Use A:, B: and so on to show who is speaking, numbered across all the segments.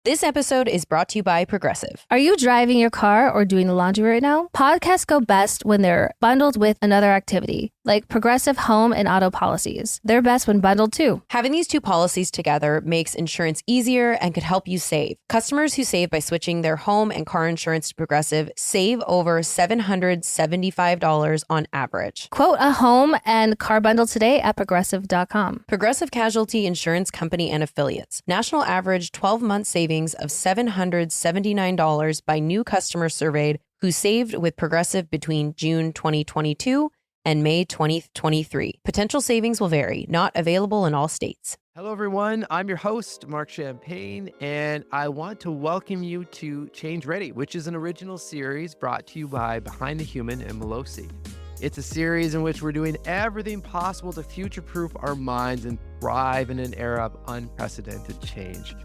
A: This episode is brought to you by Progressive.
B: Are you driving your car or doing the laundry right now? Podcasts go best when they're bundled with another activity, like Progressive home and auto policies. They're best when bundled too.
A: Having these two policies together makes insurance easier and could help you save. Customers who save by switching their home and car insurance to Progressive save over $775 on average.
B: Quote a home and car bundle today at progressive.com.
A: Progressive Casualty Insurance Company and Affiliates. National average 12-month savings of $779 by new customers surveyed who saved with Progressive between June 2022 and May 2023. Potential savings will vary, not available in all states.
C: Hello, everyone. I'm your host, Mark Champagne, and I want to welcome you to Change Ready, which is an original series brought to you by Behind the Human and Melosi. It's a series in which we're doing everything possible to future-proof our minds and thrive in an era of unprecedented change.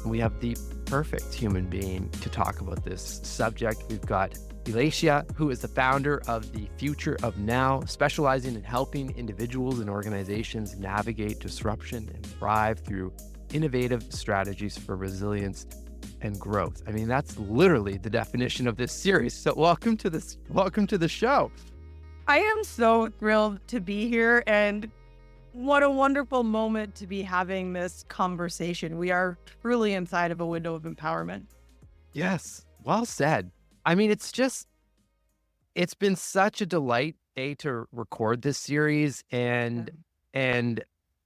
C: And we have the perfect human being to talk about this subject. We've got Elatia, who is the founder of the Future of Now, specializing in helping individuals and organizations navigate disruption and thrive through innovative strategies for resilience and growth. I mean, that's literally the definition of this series. So welcome to the show.
D: I am so thrilled to be here, and what a wonderful moment to be having this conversation. We are truly inside of a window of empowerment.
C: Yes, well said. I mean, it's been such a delight, to record this series and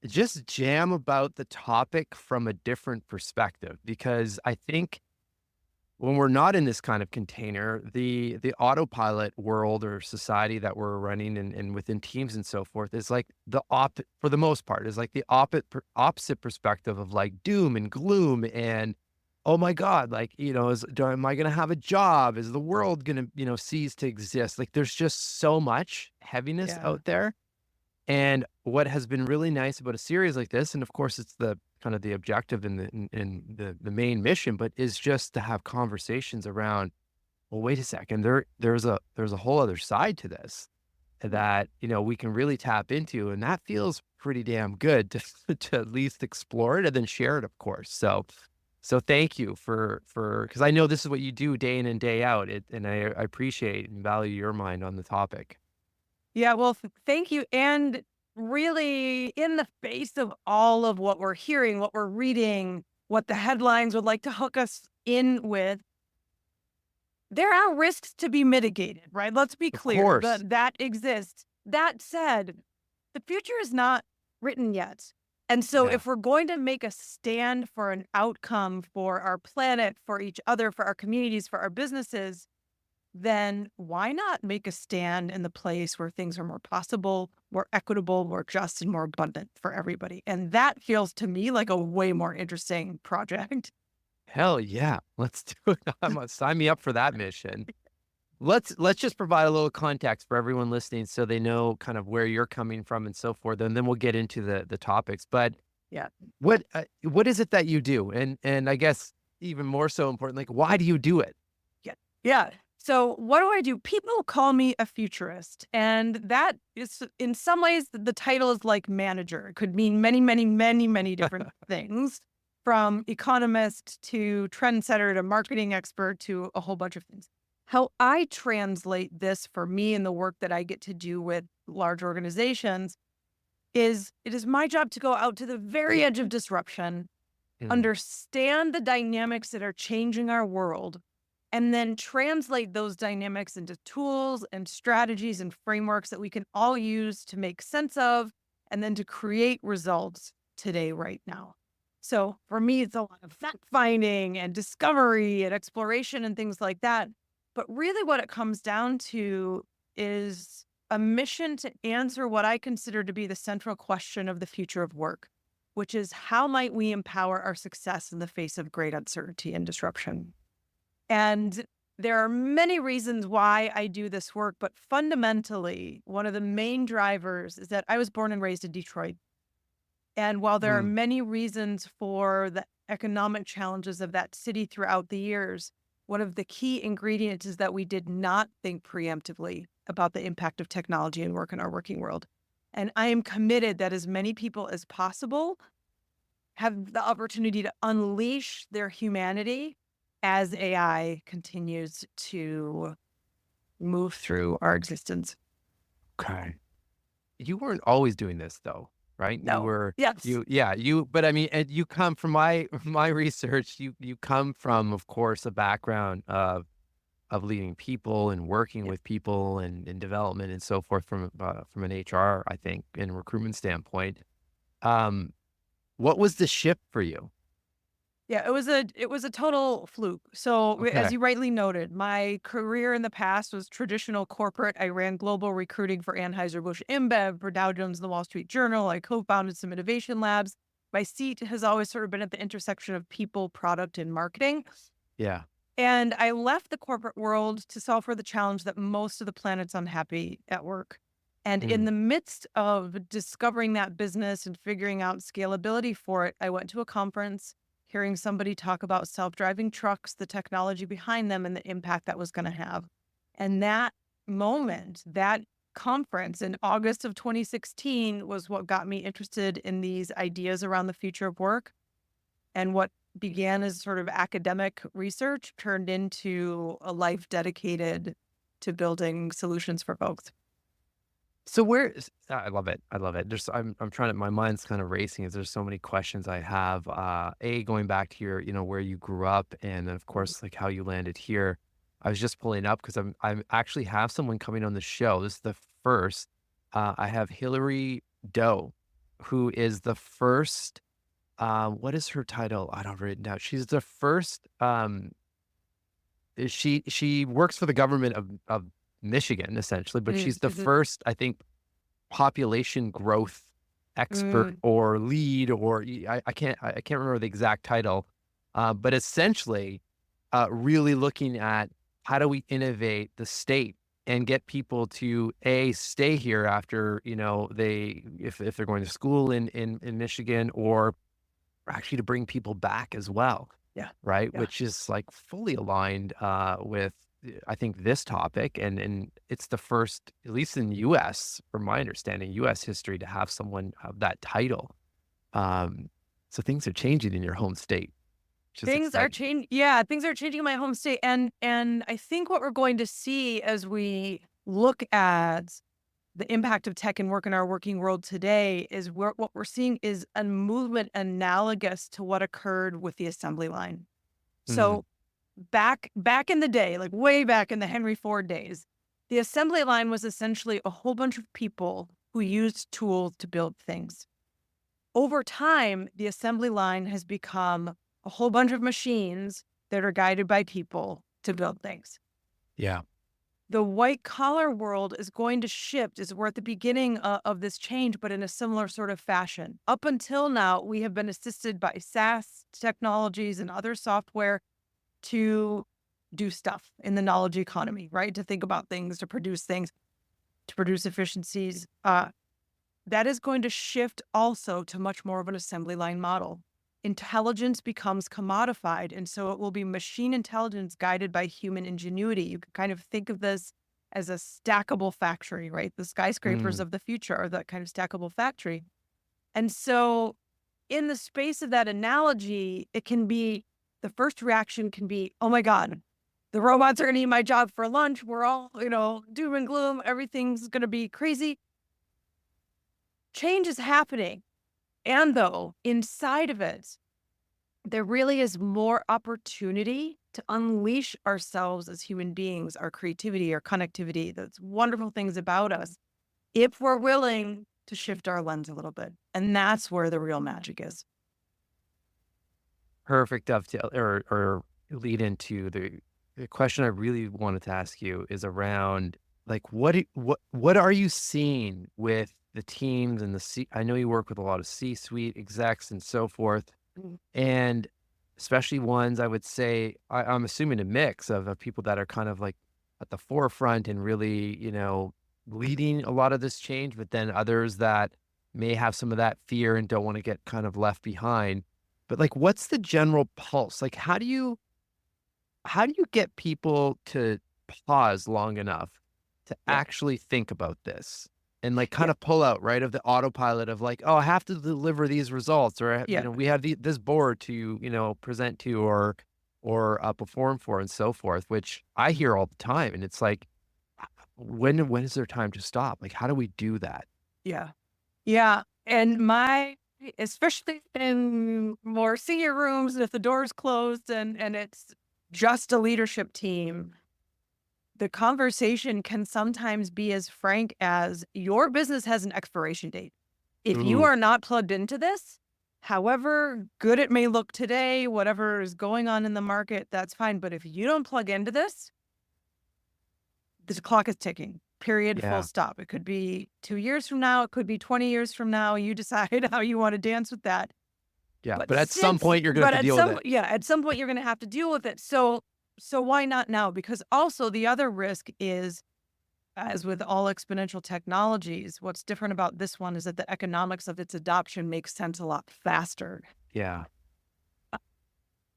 C: just jam about the topic from a different perspective, because I think when we're not in this kind of container, the autopilot world or society that we're running and within teams and so forth is like for the most part, is like the opposite perspective of like doom and gloom and, oh my God, like, am I going to have a job? Is the world going to, cease to exist? Like there's just so much heaviness out there. And what has been really nice about a series like this, and of course it's the kind of the objective and the main mission, but is just to have conversations around, well, wait a second, there's a whole other side to this that, we can really tap into. And that feels pretty damn good to at least explore it and then share it, of course. So thank you for, because I know this is what you do day in and day out. And I appreciate and value your mind on the topic.
D: Yeah, well, thank you. And really, in the face of all of what we're hearing, what we're reading, what the headlines would like to hook us in with, there are risks to be mitigated, right? Let's be clear that exists. That said, the future is not written yet. And so if we're going to make a stand for an outcome for our planet, for each other, for our communities, for our businesses, then why not make a stand in the place where things are more possible, more equitable, more just, and more abundant for everybody? And that feels to me like a way more interesting project.
C: Hell yeah. Let's do it. Sign me up for that mission. Let's just provide a little context for everyone listening so they know kind of where you're coming from and so forth. And then we'll get into the topics. But what is it that you do? And I guess even more so important, like, why do you do it?
D: Yeah. So what do I do? People call me a futurist, and that is, in some ways, the title is like manager. It could mean many, many, many, many different things, from economist to trendsetter to marketing expert to a whole bunch of things. How I translate this for me in the work that I get to do with large organizations is it is my job to go out to the very edge of disruption, understand the dynamics that are changing our world, and then translate those dynamics into tools and strategies and frameworks that we can all use to make sense of, and then to create results today, right now. So for me, it's a lot of fact-finding and discovery and exploration and things like that. But really what it comes down to is a mission to answer what I consider to be the central question of the future of work, which is how might we empower our success in the face of great uncertainty and disruption? And there are many reasons why I do this work, but fundamentally, one of the main drivers is that I was born and raised in Detroit. And while there are many reasons for the economic challenges of that city throughout the years, one of the key ingredients is that we did not think preemptively about the impact of technology and work in our working world. And I am committed that as many people as possible have the opportunity to unleash their humanity as AI continues to move through our existence.
C: Okay. You weren't always doing this though, right? You
D: No.
C: were
D: Yes.
C: but I mean, and you come from my research, you come from, of course, a background of leading people and working
D: Yep.
C: with people and development and so forth from an HR, I think, and recruitment standpoint. Um, what was the shift for you?
D: Yeah, it was a total fluke. So, as
C: Okay.
D: you rightly noted, my career in the past was traditional corporate. I ran global recruiting for Anheuser-Busch InBev, for Dow Jones and the Wall Street Journal. I co-founded some innovation labs. My seat has always sort of been at the intersection of people, product, and marketing.
C: Yeah.
D: And I left the corporate world to solve for the challenge that most of the planet's unhappy at work. And in
C: Mm.
D: the midst of discovering that business and figuring out scalability for it, I went to a conference, hearing somebody talk about self-driving trucks, the technology behind them, and the impact that was going to have. And that moment, that conference in August of 2016 was what got me interested in these ideas around the future of work. And what began as sort of academic research turned into a life dedicated to building solutions for folks.
C: So I love it. I love it. I'm trying to, my mind's kind of racing as there's so many questions I have. Going back to your, where you grew up and of course, like how you landed here. I was just pulling up because I actually have someone coming on the show. This is the first. I have Hillary Doe, who is the first, what is her title? I don't have it written down. She's the first, she works for the government of Michigan, essentially, but she's the
D: Mhm.
C: first, I think, population growth expert
D: Mm,
C: or lead, or I can't remember the exact title, but essentially, really looking at how do we innovate the state and get people to stay here after they if they're going to school in Michigan, or actually to bring people back as well,
D: yeah,
C: right?
D: yeah.
C: Which is like fully aligned with I think this topic, and it's the first, at least in U.S. from my understanding, U.S. history, to have someone of that title. Um, so things are changing in your home state, which is
D: Things are
C: exciting.
D: changing. Yeah, things are changing in my home state, and I think what we're going to see as we look at the impact of tech and work in our working world today is what we're seeing is a movement analogous to what occurred with the assembly line.
C: Mm,
D: So back in the day, like way back in the Henry Ford days, the assembly line was essentially a whole bunch of people who used tools to build things. Over time, the assembly line has become a whole bunch of machines that are guided by people to build things.
C: yeah.
D: The white collar world is going to shift, is we're at the beginning of this change, but in a similar sort of fashion. Up until now, we have been assisted by SaaS technologies and other software to do stuff in the knowledge economy, right? To think about things, to produce efficiencies. That is going to shift also to much more of an assembly line model. Intelligence becomes commodified, and so it will be machine intelligence guided by human ingenuity. You can kind of think of this as a stackable factory, right? The skyscrapers
C: Mm,
D: of the future are that kind of stackable factory. And so, in the space of that analogy, it can be the first reaction can be, oh my God, the robots are going to eat my job for lunch. We're all, doom and gloom. Everything's going to be crazy. Change is happening. And though inside of it, there really is more opportunity to unleash ourselves as human beings, our creativity, our connectivity, those wonderful things about us, if we're willing to shift our lens a little bit. And that's where the real magic is.
C: perfect dovetail or lead into the question I really wanted to ask you is around like what are you seeing with the teams and I know you work with a lot of C-suite execs and so forth,
D: Mm.
C: and especially ones I would say I'm assuming a mix of people that are kind of like at the forefront and really leading a lot of this change, but then others that may have some of that fear and don't want to get kind of left behind. But like, what's the general pulse? Like, how do you get people to pause long enough to
D: Yeah.
C: actually think about this? and like kind of pull out, right, of the autopilot of like, oh, I have to deliver these results, or
D: Yeah.
C: we have this board to present to or perform for and so forth, which I hear all the time, and it's like, when is there time to stop? Like, how do we do that?
D: Yeah. Yeah. And especially in more senior rooms, if the door's closed and it's just a leadership team, the conversation can sometimes be as frank as your business has an expiration date. If you
C: Ooh,
D: are not plugged into this, however good it may look today, whatever is going on in the market, that's fine. But if you don't plug into this, the clock is ticking. Period. Full
C: yeah,
D: stop. It could be 2 years from now. It could be 20 years from now. You decide how you want to dance with that.
C: yeah.
D: But
C: But at some point, you're gonna have to deal with it.
D: at some point you're going to have to deal with it. So why not now? Because also the other risk is, as with all exponential technologies, what's different about this one is that the economics of its adoption makes sense a lot faster.
C: Yeah,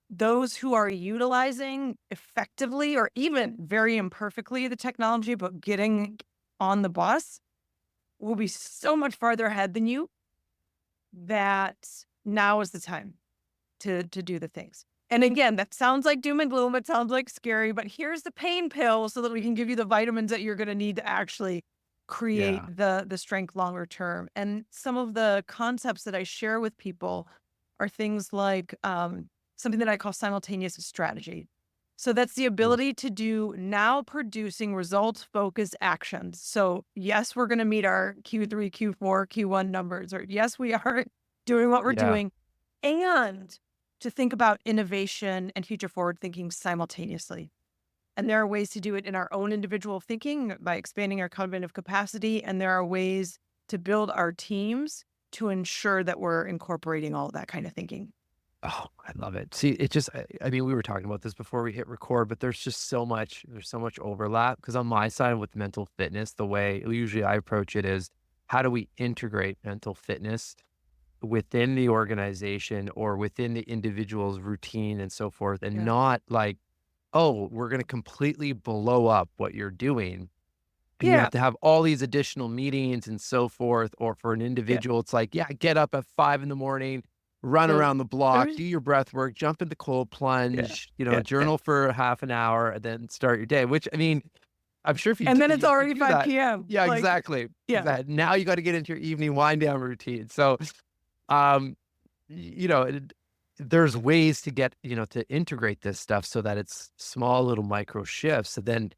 D: Those who are utilizing effectively or even very imperfectly the technology, but getting on the bus will be so much farther ahead than you, that now is the time to do the things. And again, that sounds like doom and gloom. It sounds like scary, but here's the pain pill so that we can give you the vitamins that you're going to need to actually create
C: yeah.
D: the strength longer term. And some of the concepts that I share with people are things like something that I call simultaneous strategy. So that's the
C: Ooh,
D: ability to do now producing results focused actions. So yes, we're going to meet our Q3, Q4, Q1 numbers, or yes, we are doing what we're
C: yeah.
D: doing, and to think about innovation and future forward thinking simultaneously. And there are ways to do it in our own individual thinking by expanding our cognitive capacity. And there are ways to build our teams to ensure that we're incorporating all of that kind of thinking.
C: Oh, I love it. See, it just, I mean, we were talking about this before we hit record, but there's so much overlap because on my side with mental fitness, the way usually I approach it is, how do we integrate mental fitness within the organization or within the individual's routine and so forth, and
D: Yeah.
C: not like, oh, we're going to completely blow up what you're doing. And you
D: Yeah.
C: have to have all these additional meetings and so forth. Or for an
D: Yeah.
C: individual, it's like, yeah, get up at 5 in the morning, run
D: So
C: around the block,
D: there's,
C: do your breath work, jump in the cold
D: yeah.
C: plunge,
D: Yeah.
C: journal for half an hour, and then start your day. Which, I mean, I'm sure if
D: And then it's
C: if you
D: already
C: do
D: 5
C: that,
D: p.m.
C: yeah,
D: Like,
C: exactly.
D: yeah.
C: Exactly. Now you got to get into your evening wind down routine. So, um, there's ways to get, to integrate this stuff so that it's small little micro shifts. And then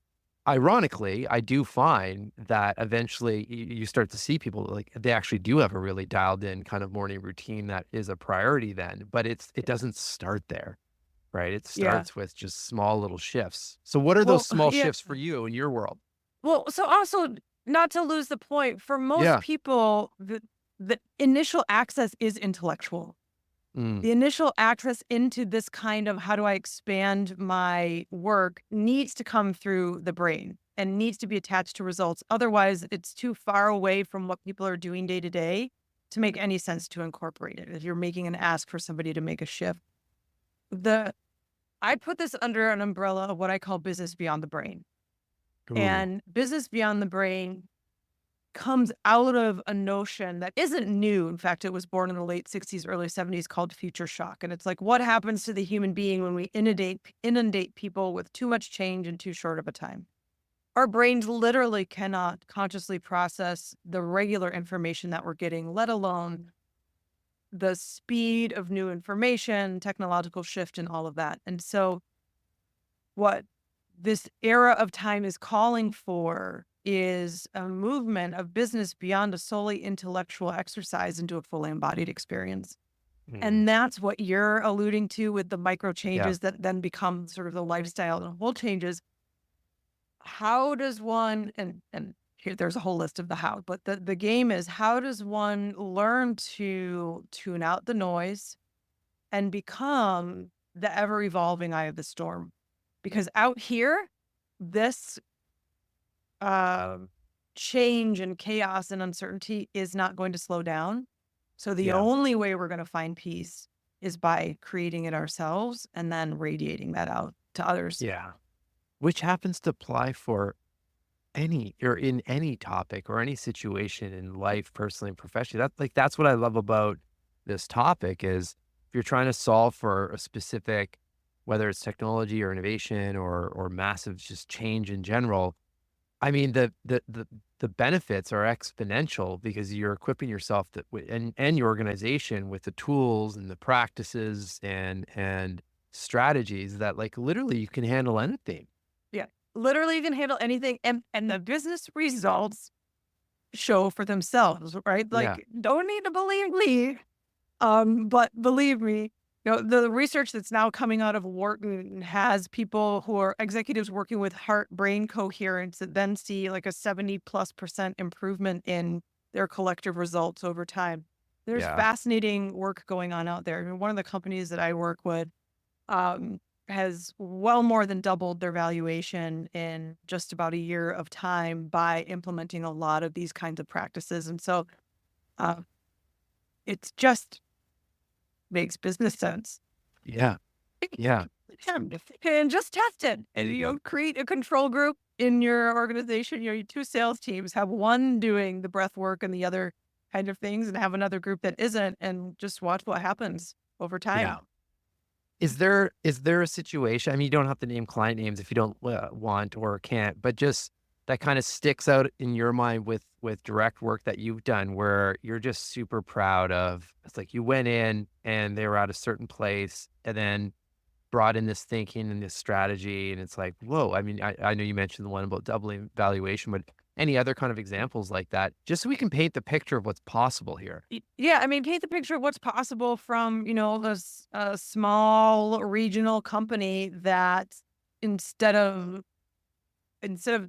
C: ironically, I do find that eventually you start to see people like they actually do have a really dialed in kind of morning routine that is a priority then, but it doesn't start there, right? It
D: Yeah.
C: starts with just small little shifts. So what are those
D: Well,
C: small
D: yeah.
C: shifts for you in your world?
D: Well, so also, not to lose the point, for most
C: Yeah.
D: people, the initial access is intellectual.
C: Mm,
D: The initial access into this kind of how do I expand my work needs to come through the brain and needs to be attached to results. Otherwise, it's too far away from what people are doing day to day to make any sense to incorporate it. If you're making an ask for somebody to make a shift, the I put this under an umbrella of what I call business beyond the brain.
C: ooh,
D: And business beyond the brain comes out of a notion that isn't new. In fact, it was born in the late 60s, early 70s, called future shock. And it's like, what happens to the human being when we inundate people with too much change in too short of a time? Our brains literally cannot consciously process the regular information that we're getting, let alone the speed of new information, technological shift, and all of that. And so what this era of time is calling for is a movement of business beyond a solely intellectual exercise into a fully embodied experience.
C: mm,
D: And that's what you're alluding to with the micro
C: yeah,
D: changes that then become sort of the lifestyle and whole changes. How does one, and here there's a whole list of the how, but the game is, how does one learn to tune out the noise and become the ever evolving eye of the storm? Because out here, this um, change and chaos and uncertainty is not going to slow down. So the
C: yeah,
D: only way we're going to find peace is by creating it ourselves and then radiating that out to others.
C: yeah. Which happens to apply for in any topic or any situation in life, personally and professionally. That's what I love about this topic is if you're trying to solve for a specific, whether it's technology or innovation or massive just change in general. I mean, the benefits are exponential because you're equipping yourself and your organization with the tools and the practices and strategies that like literally you can handle anything.
D: Yeah. Literally, you can handle anything. And the business results show for themselves, right?
C: Yeah.
D: Like, don't need to believe me. But believe me, the research that's now coming out of Wharton has people who are executives working with heart-brain coherence that then see like a 70+% improvement in their collective results over time. There's
C: Yeah.
D: fascinating work going on out there. I mean, one of the companies that I work with um, has well more than doubled their valuation in just about a year of time by implementing a lot of these kinds of practices. And so uh, it's just makes business sense.
C: Yeah. Yeah.
D: And just test it. And create a control group in your organization. Your two sales teams have one doing the breath work and the other kind of things, and have another group that isn't, and just watch what happens over
C: Yeah.
D: time.
C: Is there a situation? I mean, you don't have to name client names if you don't want or can't, but just that kind of sticks out in your mind with direct work that you've done, where you're just super proud of. It's like you went in and they were at a certain place, and then brought in this thinking and this strategy, and it's like, whoa. I mean, I know you mentioned the one about doubling valuation, but any other kind of examples like that, just so we can paint the picture of what's possible here.
D: Yeah, I mean, paint the picture of what's possible from, this small regional company that instead of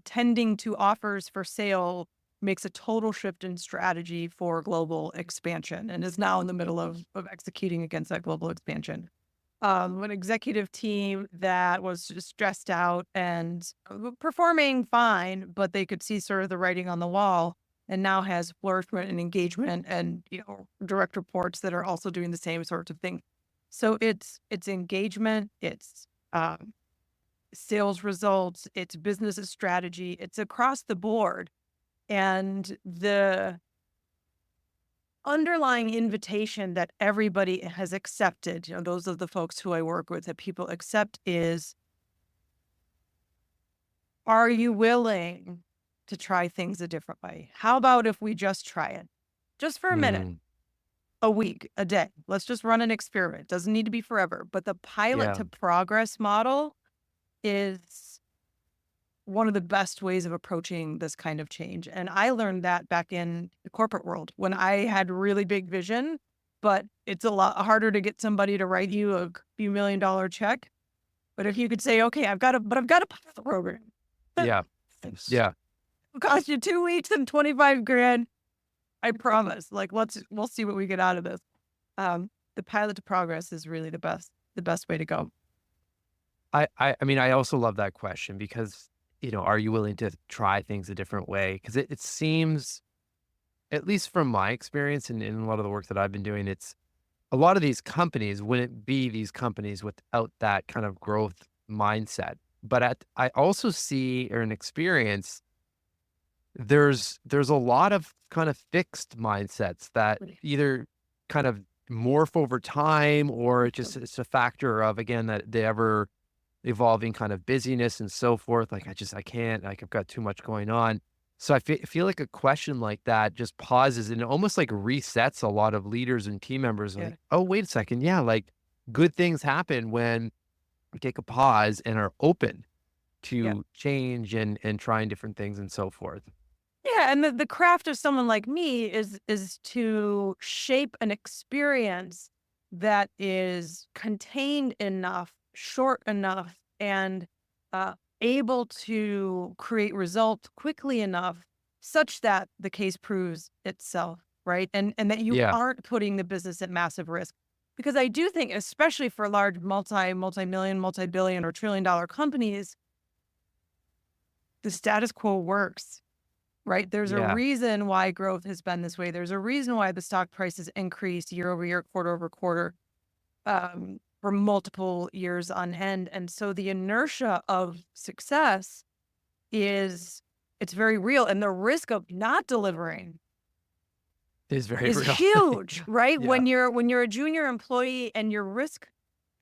D: tending to offers for sale, makes a total shift in strategy for global expansion and is now in the middle of executing against that global expansion. An executive team that was just stressed out and performing fine, but they could see sort of the writing on the wall, and now has flourishment and engagement and, direct reports that are also doing the same sorts of thing. So it's engagement, it's sales results, it's business strategy, it's across the board. And the underlying invitation that everybody has accepted, those are the folks who I work with that people accept, is, are you willing to try things a different way? How about if we just try it just for a minute,
C: Mm,
D: a week, a day? Let's just run an experiment. Doesn't need to be forever, but the pilot
C: yeah.
D: to progress model is one of the best ways of approaching this kind of change. And I learned that back in the corporate world when I had really big vision, but it's a lot harder to get somebody to write you a few $1 million check. But if you could say, okay, I've got a pilot program.
C: Yeah. Yeah.
D: It'll cost you 2 weeks and 25 grand. I promise. Like, we'll see what we get out of this. The pilot to progress is really the best way to go.
C: I mean, I also love that question because, are you willing to try things a different way? Because it seems, at least from my experience and in a lot of the work that I've been doing, it's a lot of these companies wouldn't be these companies without that kind of growth mindset. But I also see or an experience, there's a lot of kind of fixed mindsets that either kind of morph over time or it's a factor of, again, that the ever evolving kind of busyness and so forth. Like, I can't, like, I've got too much going on. So I feel like a question like that just pauses and it almost like resets a lot of leaders and team members.
D: Yeah.
C: Like, oh, wait a second. Yeah. Like good things happen when we take a pause and are open
D: Yeah.
C: to change and trying different things and so forth.
D: Yeah, and the craft of someone like me is to shape an experience that is contained enough, short enough, and able to create results quickly enough such that the case proves itself, right? And that you
C: Yeah.
D: aren't putting the business at massive risk. Because I do think, especially for large multi-million, multi-billion, or trillion-dollar companies, the status quo works. Right? There's a
C: Yeah.
D: reason why growth has been this way. There's a reason why the stock prices increased year over year, quarter over quarter, for multiple years on end. And so the inertia of success is It's very real. And the risk of not delivering
C: Is very
D: is
C: real.
D: huge, right?
C: Yeah.
D: When you're a junior employee and your risk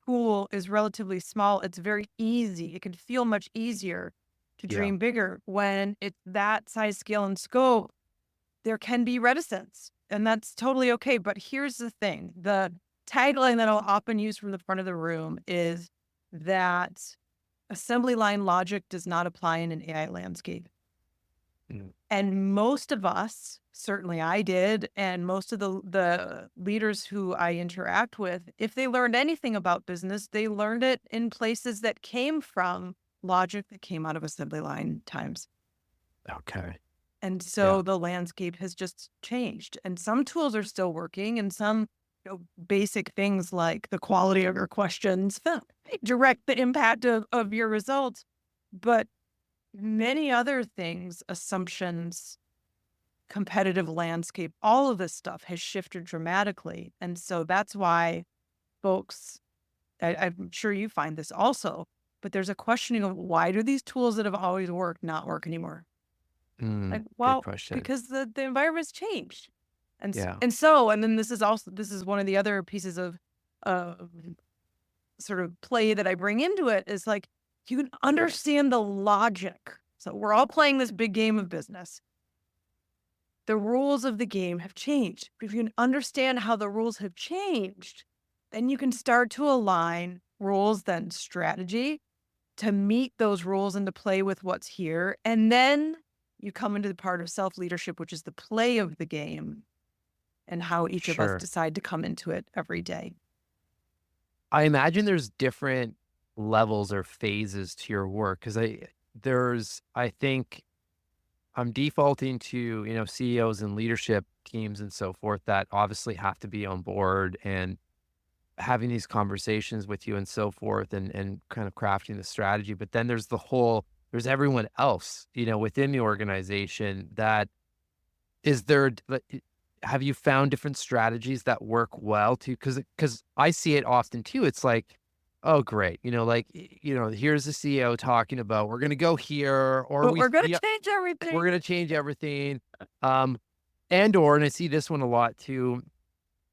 D: pool is relatively small, it's very easy. It can feel much easier to
C: Yeah.
D: dream bigger. When it's that size, scale, and scope, there can be reticence, and that's totally okay. But here's the thing. The tagline that I'll often use from the front of the room is that assembly line logic does not apply in an AI landscape.
C: Mm.
D: And most of us, certainly I did, and most of the leaders who I interact with, if they learned anything about business, they learned it in places that came from logic that came out of assembly line times.
C: Okay.
D: And so the landscape has just changed. And some tools are still working, and some basic things like the quality of your questions direct the impact of your results. But many other things, assumptions, competitive landscape, all of this stuff has shifted dramatically. And so that's why folks, I'm sure you find this also, but there's a questioning of why do these tools that have always worked not work anymore? Like,
C: Good
D: well,
C: question.
D: because the environment's changed. And
C: Yeah.
D: and then this is one of the other pieces of sort of play that I bring into it is like, you can understand the logic. So we're all playing this big game of business. The rules of the game have changed. But if you can understand how the rules have changed, then you can start to align rules, then strategy to meet those rules and to play with what's here. And then you come into the part of self-leadership, which is the play of the game and how each of us
C: Sure.
D: decide to come into it every day.
C: I imagine there's different levels or phases to your work because I think I'm defaulting to, CEOs and leadership teams and so forth that obviously have to be on board and having these conversations with you and so forth and kind of crafting the strategy. But then there's everyone else, within the organization that have you found different strategies that work well too? Because I see it often too. It's like, oh, great. Here's the CEO talking about, we're going to go here, or
D: But we're going to change everything.
C: we're going to change everything. And I see this one a lot too,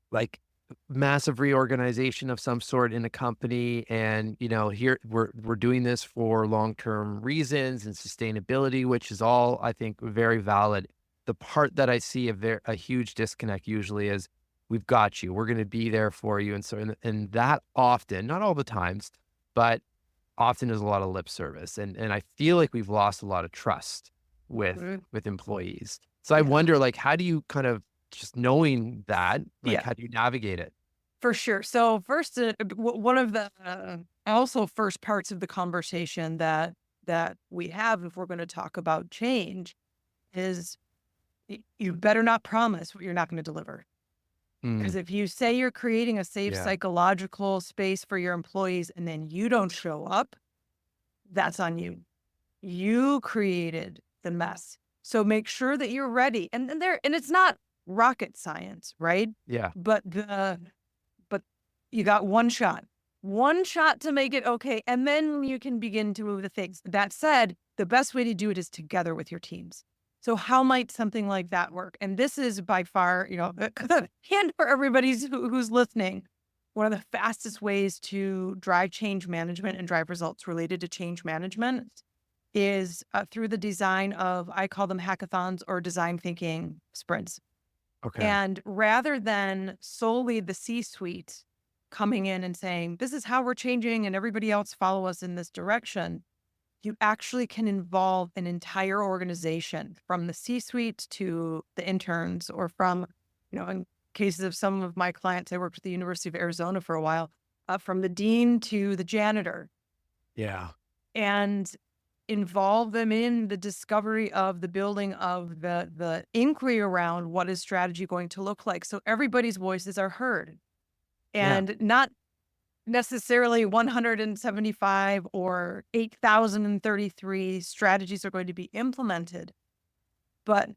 C: like massive reorganization of some sort in a company. And, here we're doing this for long-term reasons and sustainability, which is all, I think, very valid. The part that I see a huge disconnect usually is, we've got you, we're going to be there for you. And so, and that often, not all the times, but often is a lot of lip service. And I feel like we've lost a lot of trust with employees. So I wonder, like, how do you kind of, just knowing that, like, how do you navigate it?
D: For sure. So first, one of the also first parts of the conversation that we have, if we're going to talk about change, is you better not promise what you're not going to deliver. Because if you say you're creating a safe psychological space for your employees and then you don't show up, that's on you. You created the mess. So make sure that you're ready. And it's not rocket science, right?
C: Yeah.
D: But you got one shot to make it okay. And then you can begin to move the things. That said, the best way to do it is together with your teams. So how might something like that work? And this is by far, and for everybody who's listening, one of the fastest ways to drive change management and drive results related to change management is through the design of, I call them hackathons or design thinking sprints.
C: Okay.
D: And rather than solely the C-suite coming in and saying, this is how we're changing and everybody else follow us in this direction, you actually can involve an entire organization, from the C-suite to the interns, or from, in cases of some of my clients, I worked with the University of Arizona for a while, from the dean to the janitor.
C: Yeah.
D: And involve them in the discovery of the building of the inquiry around what is strategy going to look like. So everybody's voices are heard, and not necessarily 175 or 8,033 strategies are going to be implemented. But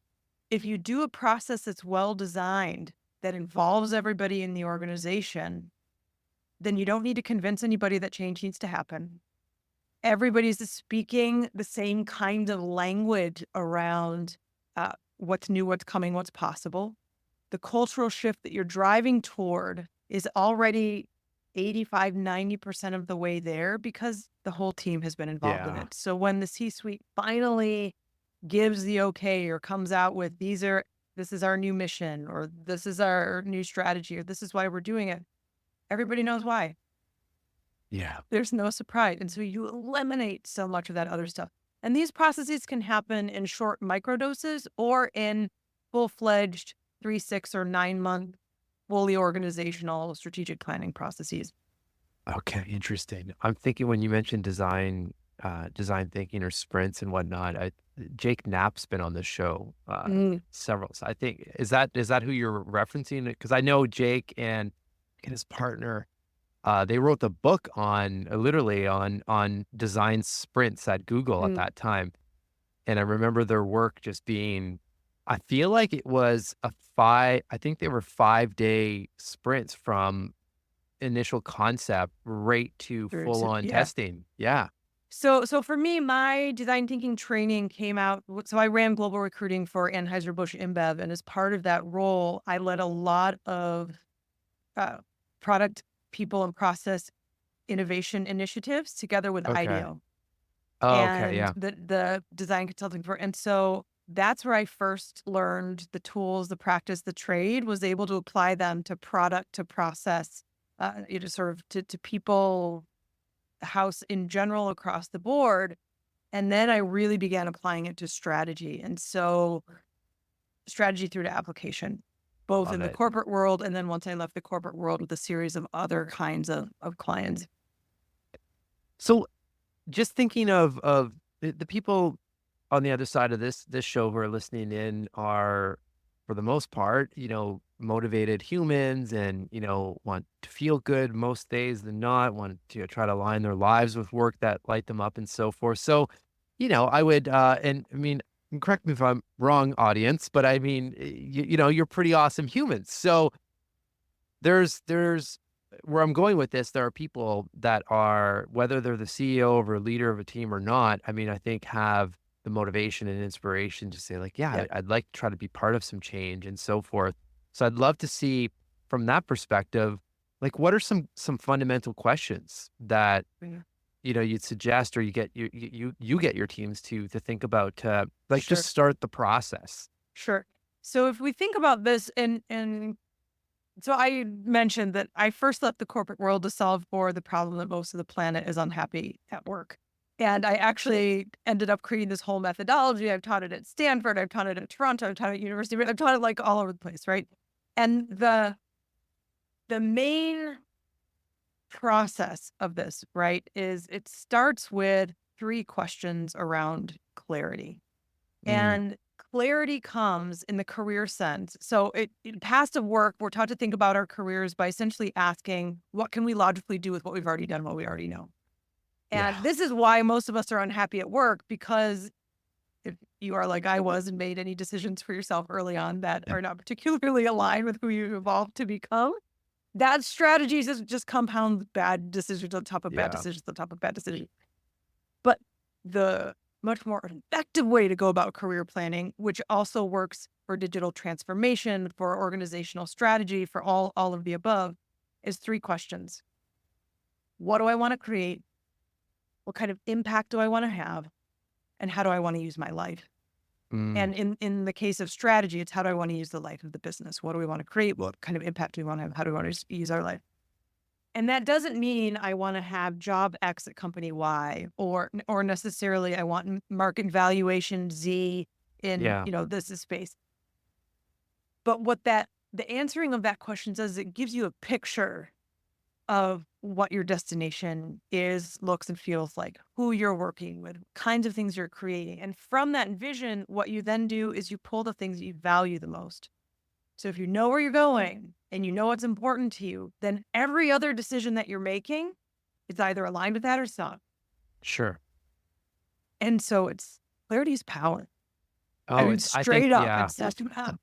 D: if you do a process that's well designed, that involves everybody in the organization, then you don't need to convince anybody that change needs to happen. everybody's speaking the same kind of language around what's new, what's coming, what's possible. The cultural shift that you're driving toward is already 85, 90% of the way there because the whole team has been involved in
C: Yeah.
D: it. So when the C-suite finally gives the okay or comes out with this is our new mission, or this is our new strategy, or this is why we're doing it, everybody knows why.
C: Yeah.
D: There's no surprise. And so you eliminate so much of that other stuff. And these processes can happen in short microdoses or in full-fledged 3, 6, or 9-month fully organizational strategic planning processes.
C: Okay, interesting. I'm thinking when you mentioned design thinking or sprints and whatnot, Jake Knapp's been on the show several. So I think is that who you're referencing? Because I know Jake and his partner, they wrote the book on literally on design sprints at Google at that time, and I remember their work just being. I feel like it was I think they were 5-day sprints from initial concept right to full on
D: Yeah.
C: testing. Yeah.
D: So for me, my design thinking training came out. So I ran global recruiting for Anheuser-Busch InBev. And as part of that role, I led a lot of product, people, and process innovation initiatives together with
C: Okay.
D: IDEO
C: Oh, okay.
D: and
C: Yeah.
D: the design consulting firm. And so that's where I first learned the tools, the practice, the trade, was able to apply them to product, to process, sort of to people, house in general across the board. And then I really began applying it to strategy. And so strategy through to application, both
C: Love
D: in the
C: it.
D: corporate world. And then once I left the corporate world with a series of other kinds of clients.
C: So just thinking of the people on the other side of this show who are listening in are, for the most part, motivated humans and, want to feel good most days than not, want to try to align their lives with work that light them up and so forth. So, I would, and I mean, correct me if I'm wrong, audience, but I mean, you're pretty awesome humans. So there's where I'm going with this. There are people that are, whether they're the CEO or a leader of a team or not, I mean, I think have the motivation and inspiration to say like, yeah,
D: Yeah.
C: I'd like to try to be part of some change and so forth. So I'd love to see from that perspective, like what are some fundamental questions that,
D: Yeah.
C: you'd suggest, or you get you get your teams to think about to like
D: Sure.
C: just start the process.
D: Sure. So if we think about this, and so I mentioned that I first left the corporate world to solve for the problem that most of the planet is unhappy at work. And I actually ended up creating this whole methodology. I've taught it at Stanford, I've taught it at Toronto, I've taught it at University, I've taught it like all over the place, right? And the main process of this, right, is it starts with 3 questions around clarity.
C: Mm,
D: And clarity comes in the career sense. So in past of work, we're taught to think about our careers by essentially asking, what can we logically do with what we've already done, what we already know? And
C: yeah.
D: this is why most of us are unhappy at work, because if you are like I was and made any decisions for yourself early on that are not particularly aligned with who you evolved to become, that strategy just compounds bad decisions on top of bad
C: Yeah.
D: decisions on top of bad decisions. But the much more effective way to go about career planning, which also works for digital transformation, for organizational strategy, for all of the above, is 3 questions. What do I want to create? What kind of impact do I want to have? And how do I want to use my life?
C: Mm,
D: And in the case of strategy, it's how do I want to use the life of the business? What do we want to create? What kind of impact do we want to have? How do we want to use our life? And that doesn't mean I want to have job X at company Y, or necessarily I want market valuation Z in,
C: yeah.
D: this is space. But the answering of that question does, it gives you a picture of what your destination is, looks, and feels like, who you're working with, kinds of things you're creating. And from that vision, what you then do is you pull the things that you value the most. So if you know where you're going and you know what's important to you, then every other decision that you're making is either aligned with that or it's not.
C: Sure.
D: And so clarity is power. I
C: Oh,
D: mean,
C: I think,
D: straight up,
C: yeah.
D: it's such power.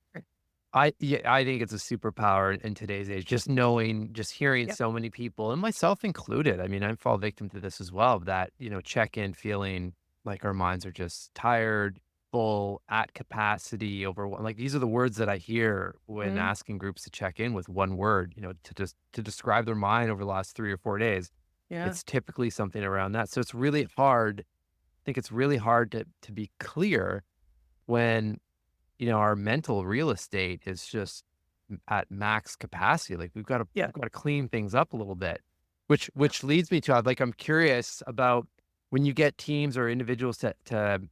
C: I think it's a superpower in today's age, just knowing, just hearing
D: Yep.
C: so many people, and myself included. I mean, I fall victim to this as well, that, check in feeling like our minds are just tired, full, at capacity, like these are the words that I hear when
D: Mhm.
C: asking groups to check in with one word, to describe their mind over the last 3 or 4 days.
D: Yeah.
C: It's typically something around that. So it's really hard. I think it's really hard to be clear when our mental real estate is just at max capacity. Like
D: Yeah.
C: we've got to clean things up a little bit, which leads me to, like, I'm curious about when you get teams or individuals to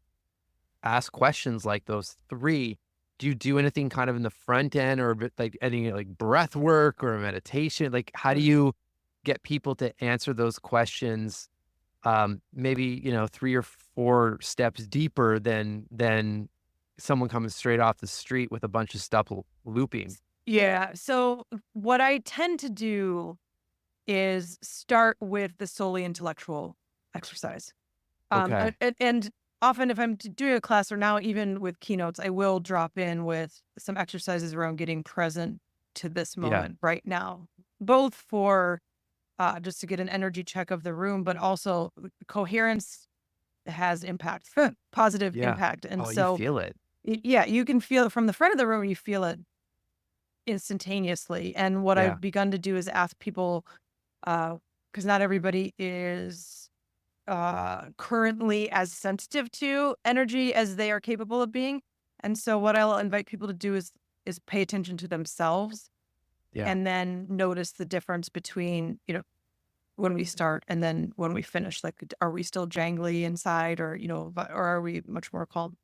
C: ask questions like those three. Do you do anything kind of in the front end, or like any like breath work or meditation? Like, how do
D: Mm.
C: you get people to answer those questions? Maybe 3 or 4 steps deeper than someone coming straight off the street with a bunch of stuff looping.
D: Yeah. So what I tend to do is start with the solely intellectual exercise.
C: Okay.
D: And often if I'm doing a class, or now even with keynotes, I will drop in with some exercises around getting present to this
C: Yeah.
D: moment right now, both for just to get an energy check of the room, but also coherence has impact, positive
C: Yeah.
D: impact. And
C: Oh, you
D: so,
C: feel it.
D: yeah, you can feel it from the front of the room, you feel it instantaneously. And what
C: Yeah.
D: I've begun to do is ask people, because not everybody is currently as sensitive to energy as they are capable of being. And so what I'll invite people to do is pay attention to themselves,
C: Yeah.
D: and then notice the difference between, when we start and then when we finish. Like, are we still jangly inside, or, or are we much more calm?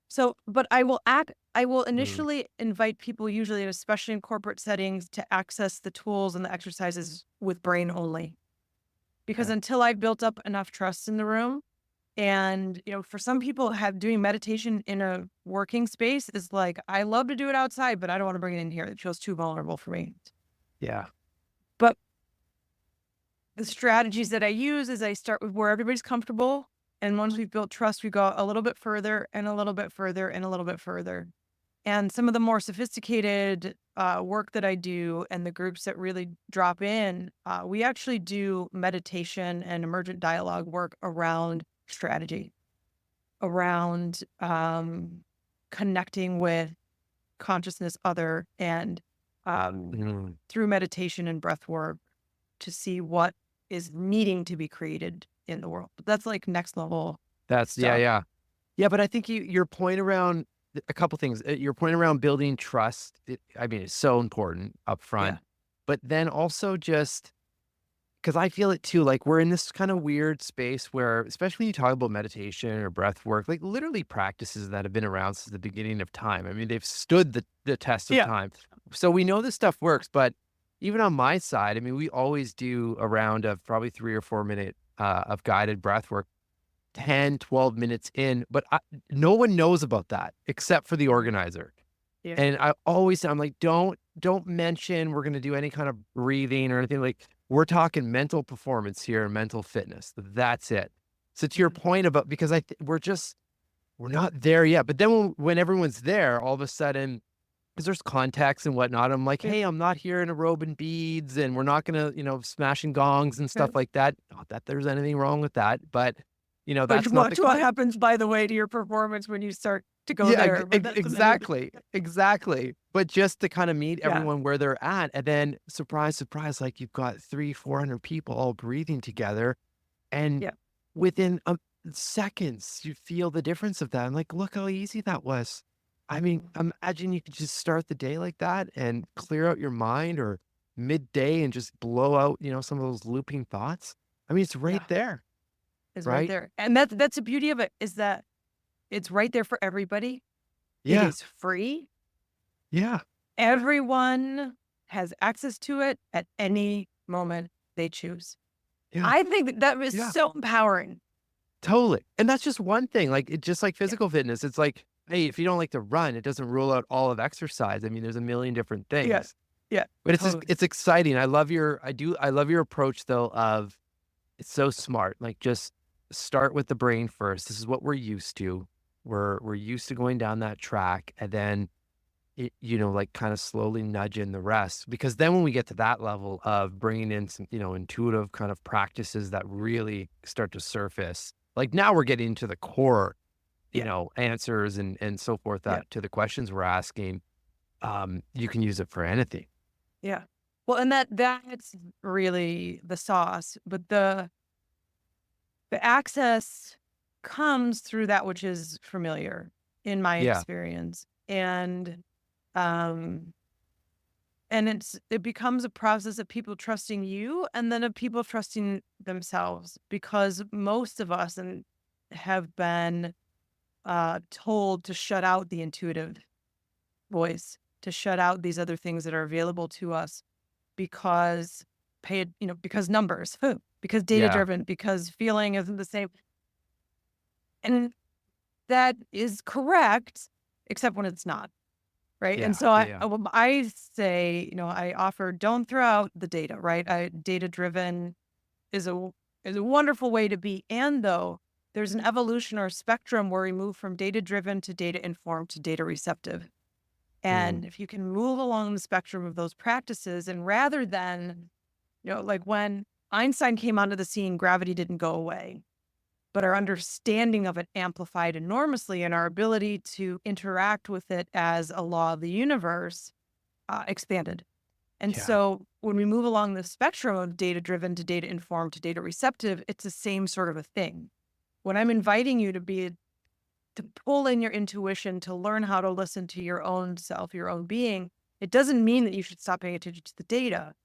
D: So, but I will
C: Mm.
D: initially invite people, usually, especially in corporate settings, to access the tools and the exercises with brain only. Because
C: Okay.
D: until I've built up enough trust in the room, and, for some people, have doing meditation in a working space is like, I love to do it outside, but I don't want to bring it in here. It feels too vulnerable for me.
C: Yeah.
D: But the strategies that I use is I start with where everybody's comfortable. And once we've built trust, we go a little bit further and a little bit further and a little bit further. And some of the more sophisticated work that I do, and the groups that really drop in, we actually do meditation and emergent dialogue work around strategy, around connecting with consciousness other, and um,
C: Mm.
D: through meditation and breath work, to see what is needing to be created in the world. But that's like next level
C: Yeah,
D: stuff.
C: yeah. Yeah, but I think your point around a couple things. Your point around building trust, I mean, it's so important up
D: Yeah.
C: front. But then also just because I feel it too, like we're in this kind of weird space where, especially when you talk about meditation or breath work, like literally practices that have been around since the beginning of time. I mean, they've stood the test of
D: Yeah.
C: time. So we know this stuff works, but even on my side, I mean, we always do a round of probably 3 or 4 minute of guided breath work, 10, 12 minutes in, but no one knows about that except for the organizer.
D: Yeah.
C: And I'm like, don't mention we're going to do any kind of breathing or anything. Like, we're talking mental performance here and mental fitness. That's it. So to your
D: Mhm.
C: point about, because we're not there yet. But then when everyone's there, all of a sudden, because there's context and whatnot, I'm like,
D: Yeah.
C: hey, I'm not here in a robe and beads, and we're not gonna, smashing gongs and stuff like that. Not that there's anything wrong with that, but
D: But
C: that's not the
D: watch what happens, by the way, to your performance when you start to go
C: yeah,
D: there. But that's another thing.
C: exactly. But just to kind of meet
D: Yeah.
C: everyone where they're at, and then surprise, surprise, like you've got 300-400 people all breathing together, and
D: Yeah.
C: within seconds, you feel the difference of that. I'm like, look how easy that was. I mean, imagine you could just start the day like that and clear out your mind, or midday and just blow out, some of those looping thoughts. I mean, it's right
D: Yeah.
C: there,
D: Is right
C: right?
D: there. And that's the beauty of it, is that it's right there for everybody. It
C: Yeah,
D: is free.
C: yeah,
D: Everyone has access to it at any moment they choose.
C: yeah,
D: I think that is
C: yeah.
D: so empowering.
C: Totally. And that's just one thing. Like, it just like physical fitness. It's like, hey, if you don't like to run, it doesn't rule out all of exercise. I mean, there's a million different
D: Yeah.
C: things.
D: Yeah.
C: But
D: Totally.
C: it's exciting. I love your approach though of, it's so smart. Like, just start with the brain first. This is what we're used to. We're used to going down that track, and then like kind of slowly nudge in the rest. Because then when we get to that level of bringing in some, intuitive kind of practices that really start to surface, like now we're getting to the core,
D: Yeah.
C: answers and so forth
D: Yeah.
C: that to the questions we're asking. You can use it for anything.
D: Yeah. Well, and that's really the sauce, but the access comes through that which is familiar in my
C: Yeah.
D: experience. Um and it becomes a process of people trusting you and then of people trusting themselves, because most of us and have been told to shut out the intuitive voice, to shut out these other things that are available to us, because because numbers, because data
C: Yeah.
D: driven, because feeling isn't the same. And that is correct, except when it's not. Right. And
C: Yeah.
D: so
C: Yeah.
D: I say, I offer, don't throw out the data, right? Data driven is a wonderful way to be. And though there's an evolution or a spectrum where we move from data driven to data informed to data receptive.
C: Mm.
D: And if you can move along the spectrum of those practices, and rather than, like when Einstein came onto the scene, gravity didn't go away, but our understanding of it amplified enormously, and our ability to interact with it as a law of the universe expanded. And
C: Yeah.
D: so when we move along the spectrum of data driven to data informed to data receptive, it's the same sort of a thing. When I'm inviting you to pull in your intuition, to learn how to listen to your own self, your own being, it doesn't mean that you should stop paying attention to the data.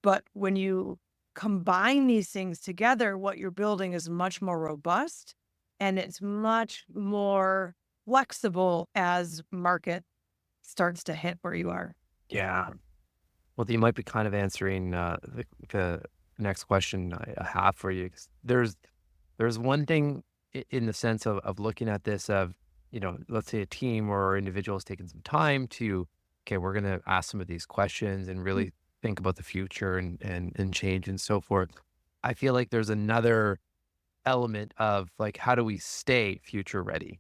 D: But when you combine these things together, what you're building is much more robust, and it's much more flexible as market starts to hit where you are.
C: Yeah. Well, you might be kind of answering the next question I have for you. 'Cause there's one thing in the sense of looking at this of, let's say a team or individuals taking some time to, okay, we're going to ask some of these questions and really think about the future and change and so forth. I feel like there's another element of like, how do we stay future ready?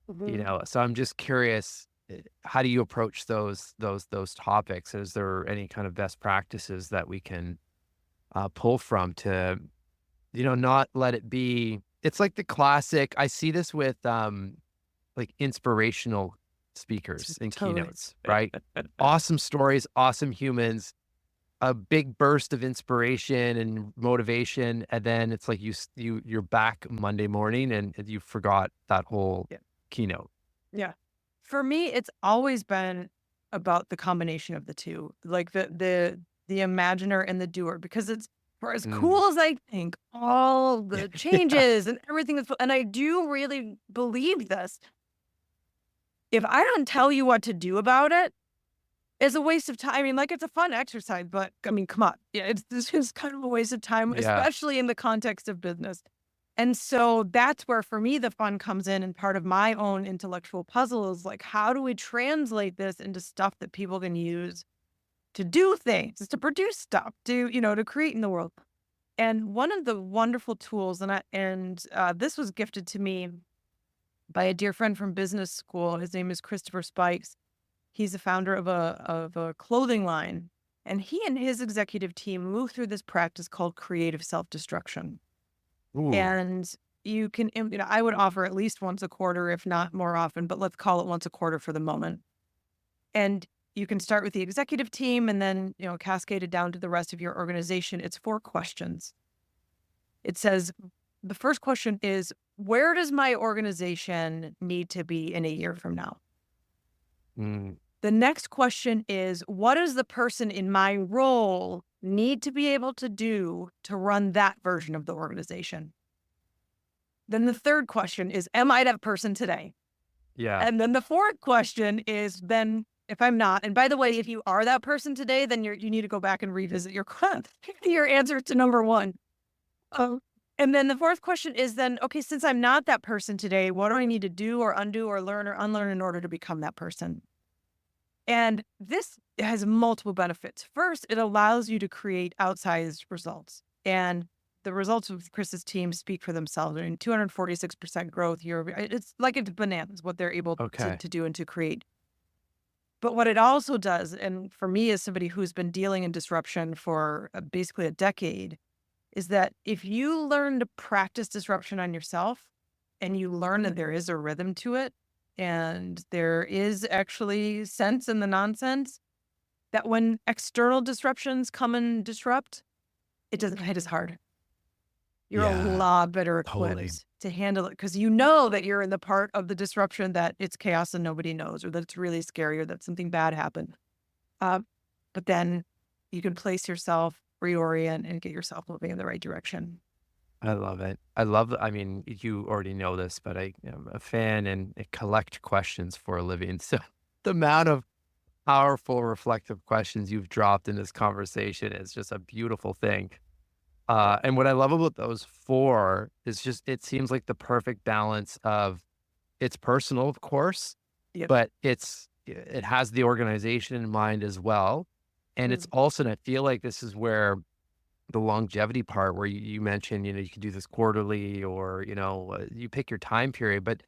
D: Mhm.
C: So I'm just curious, how do you approach those topics? Is there any kind of best practices that we can pull from to, not let it be? It's like the classic. I see this with like inspirational speakers and
D: Totally.
C: keynotes, right? Awesome stories, awesome humans, a big burst of inspiration and motivation, and then it's like you're back Monday morning and you forgot that whole
D: Yeah.
C: keynote.
D: Yeah. For me, it's always been about the combination of the two, like the imaginer and the doer, because it's, for as
C: Mm.
D: cool as I think all the
C: Yeah.
D: changes and everything and I do really believe this. If I don't tell you what to do about it, it's a waste of time. I mean, like, it's a fun exercise, but I mean, come on. Yeah, this is kind of a waste of time,
C: Yeah.
D: especially in the context of business. And so that's where, for me, the fun comes in. And part of my own intellectual puzzle is like, how do we translate this into stuff that people can use to do things, to produce stuff, to create in the world? And one of the wonderful tools, and this was gifted to me by a dear friend from business school. His name is Christopher Spikes. He's the founder of a clothing line, and he and his executive team move through this practice called creative self-destruction.
C: Ooh.
D: And I would offer at least once a quarter, if not more often, but let's call it once a quarter for the moment. And you can start with the executive team and then, cascade it down to the rest of your organization. It's 4 questions. It says, the first question is, where does my organization need to be in a year from now?
C: Mm.
D: The next question is, what does the person in my role need to be able to do to run that version of the organization? Then the third question is, am I that person today?
C: Yeah.
D: And then the fourth question is, then if I'm not, and by the way, if you are that person today, then you need to go back and revisit your answer to number one. Um, and then the fourth question is then, okay, since I'm not that person today, what do I need to do or undo or learn or unlearn in order to become that person? And this has multiple benefits. First, it allows you to create outsized results. And the results of Chris's team speak for themselves. I mean, 246% growth year over. It's like it's bananas what they're able to
C: Okay.
D: do and to create. But what it also does, and for me as somebody who's been dealing in disruption for basically a decade, is that if you learn to practice disruption on yourself and you learn that there is a rhythm to it and there is actually sense in the nonsense, that when external disruptions come and disrupt, it doesn't hit as hard. You're a
C: Yeah,
D: lot better
C: totally.
D: equipped to handle it because you know that you're in the part of the disruption that it's chaos and nobody knows, or that it's really scary, or that something bad happened. Uh, but then you can place yourself, reorient, and get yourself moving in the right direction.
C: I love it. I mean, you already know this, but I am a fan and I collect questions for a living. So the amount of powerful, reflective questions you've dropped in this conversation is just a beautiful thing. And what I love about those four is just it seems like the perfect balance of it's personal, of course,
D: Yep.
C: but it has the organization in mind as well. And it's also, and I feel like this is where the longevity part where you mentioned, you can do this quarterly or, you pick your time period, but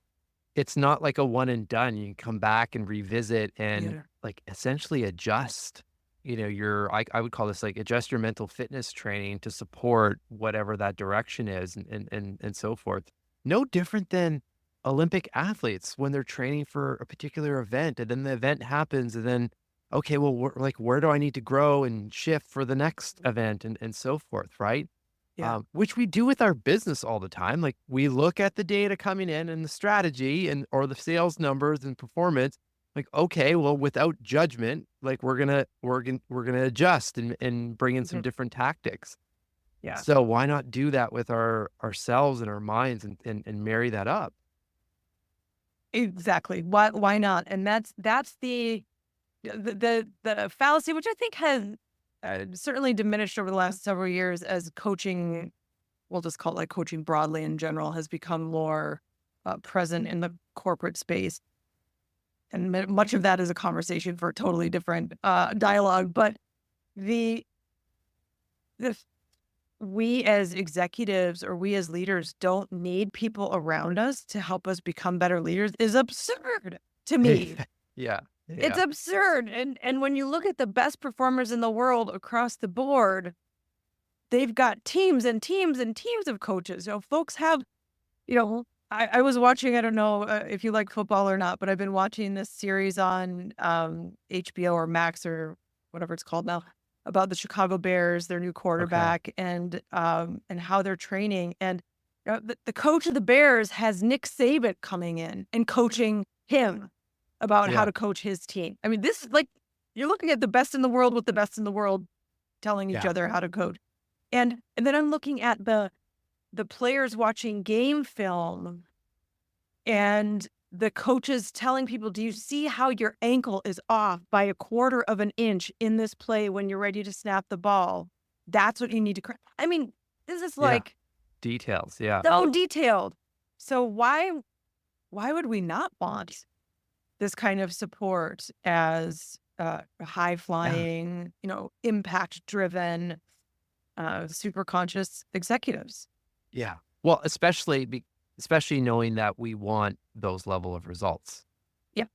C: it's not like a one and done. You can come back and revisit and
D: Yeah.
C: like essentially adjust, I would call this like adjust your mental fitness training to support whatever that direction is and so forth. No different than Olympic athletes when they're training for a particular event and then the event happens and then, okay, well, where do I need to grow and shift for the next event and so forth, right?
D: Yeah.
C: Which we do with our business all the time. Like we look at the data coming in and the strategy or the sales numbers and performance. Like, okay, well, without judgment, like we're gonna adjust and bring in some
D: Mhm.
C: different tactics.
D: Yeah.
C: So why not do that with ourselves and our minds and marry that up?
D: Exactly. Why not? And that's the fallacy, which I think has certainly diminished over the last several years as coaching. We'll just call it like coaching broadly in general has become more present in the corporate space. And much of that is a conversation for a totally different dialogue. But the the we as executives or we as leaders don't need people around us to help us become better leaders is absurd to me.
C: Yeah,
D: It's
C: yeah,
D: absurd. And when you look at the best performers in the world across the board, they've got teams and teams and teams of coaches. Folks have, I was watching, I don't know if you like football or not, but I've been watching this series on HBO or Max or whatever it's called now about the Chicago Bears, their new
C: okay,
D: quarterback, and how they're training. And the coach of the Bears has Nick Saban coming in and coaching him about how
C: yeah,
D: to coach his team. I mean, this is like you're looking at the best in the world with the best in the world telling each
C: yeah,
D: other how to coach. And then I'm looking at the players watching game film and the coaches telling people, do you see how your ankle is off by a quarter of an inch in this play when you're ready to snap the ball? That's what you need to correct. I mean, this is
C: yeah.
D: like
C: Details, yeah,
D: so detailed. So why would we not want this kind of support as high
C: yeah,
D: flying, impact driven, super conscious executives?
C: yeah. Well, especially knowing that we want those level of results.
D: Yeah.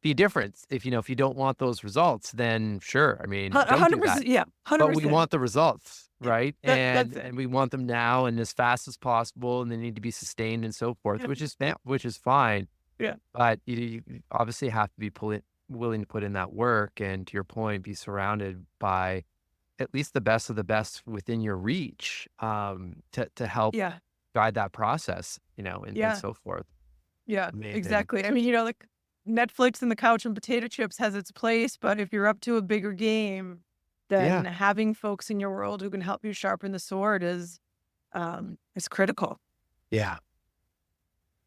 C: The difference, if you don't want those results, then sure, I mean, don't do that.
D: 100%. Yeah.
C: But we
D: 100%.
C: want the results,
D: Yeah.
C: right?
D: That's
C: And
D: it.
C: and we want them now and as fast as possible, and they need to be sustained and so forth,
D: Yeah.
C: which is fine.
D: Yeah.
C: But you obviously have to be willing to put in that work, and to your point, be surrounded by at least the best of the best within your reach, to help
D: Yeah.
C: guide that process, and
D: Yeah.
C: so forth.
D: Yeah.
C: Amazing.
D: Exactly. I mean, like Netflix and the couch and potato chips has its place, but if you're up to a bigger game, then
C: Yeah,
D: having folks in your world who can help you sharpen the sword is critical.
C: yeah.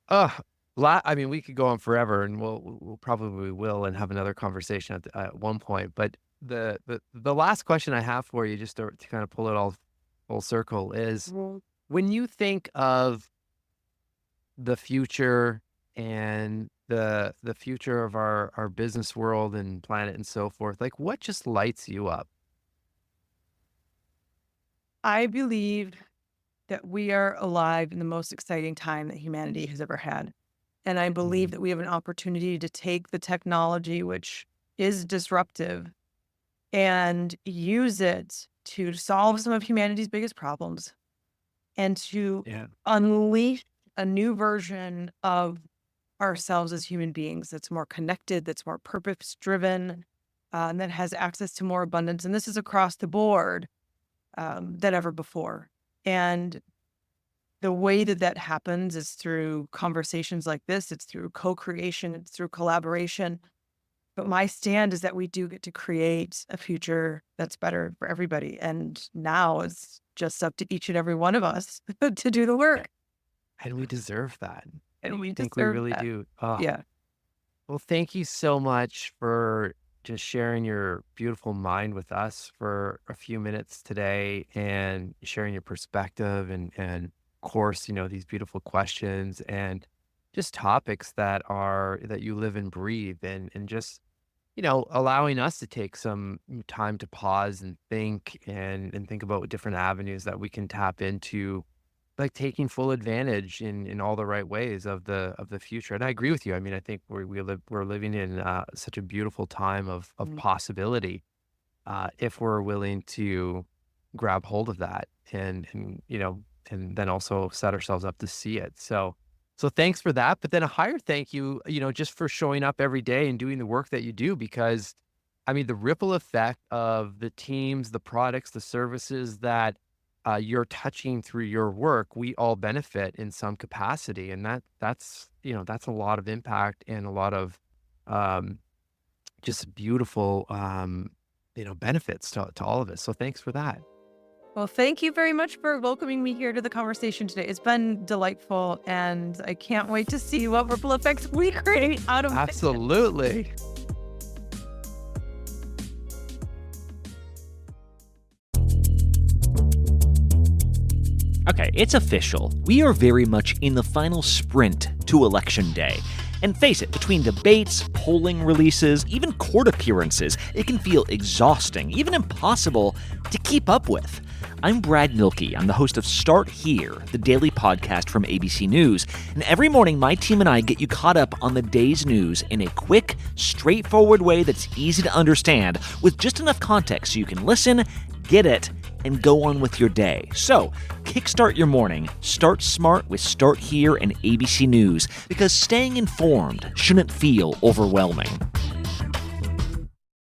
C: Uh, I mean, we could go on forever, and we'll probably will, and have another conversation at one point. But the last question I have for you, just to kind of pull it all full circle, is
D: Mhm.
C: when you think of the future and the future of our business world and planet and so forth, like what just lights you up?
D: I believe that we are alive in the most exciting time that humanity has ever had. And I believe
C: Mhm.
D: that we have an opportunity to take the technology, which is disruptive and use it to solve some of humanity's biggest problems and to unleash a new version of ourselves as human beings that's more connected, that's more purpose-driven, and that has access to more abundance. And this is across the board than ever before. And the way that happens is through conversations like this. It's through co-creation. It's through collaboration. But my stand is that we do get to create a future that's better for everybody. And now it's just up to each and every one of us to do the work.
C: And we deserve that.
D: And we
C: think we really do. Oh.
D: Yeah.
C: Well, thank you so much for just sharing your beautiful mind with us for a few minutes today and sharing your perspective and of course, these beautiful questions and just topics that you live and breathe and just, allowing us to take some time to pause and think and think about different avenues that we can tap into, like taking full advantage in all the right ways of the future. And I agree with you. I mean, I think we're living in such a beautiful time of possibility if we're willing to grab hold of that and then also set ourselves up to see it. So thanks for that. But then a higher thank you, just for showing up every day and doing the work that you do, because I mean, the ripple effect of the teams, the products, the services that you're touching through your work, we all benefit in some capacity. And that's a lot of impact and a lot of just beautiful, benefits to all of us. So thanks for that.
D: Well, thank you very much for welcoming me here to the conversation today. It's been delightful, and I can't wait to see what ripple effects we create out of it.
C: Absolutely.
E: Okay, it's official. We are very much in the final sprint to Election Day. And face it, between debates, polling releases, even court appearances, it can feel exhausting, even impossible to keep up with. I'm Brad Milkey. I'm the host of Start Here, the daily podcast from ABC News. And every morning, my team and I get you caught up on the day's news in a quick, straightforward way that's easy to understand, with just enough context so you can listen, get it, and go on with your day. So, kickstart your morning. Start smart with Start Here and ABC News, because staying informed shouldn't feel overwhelming.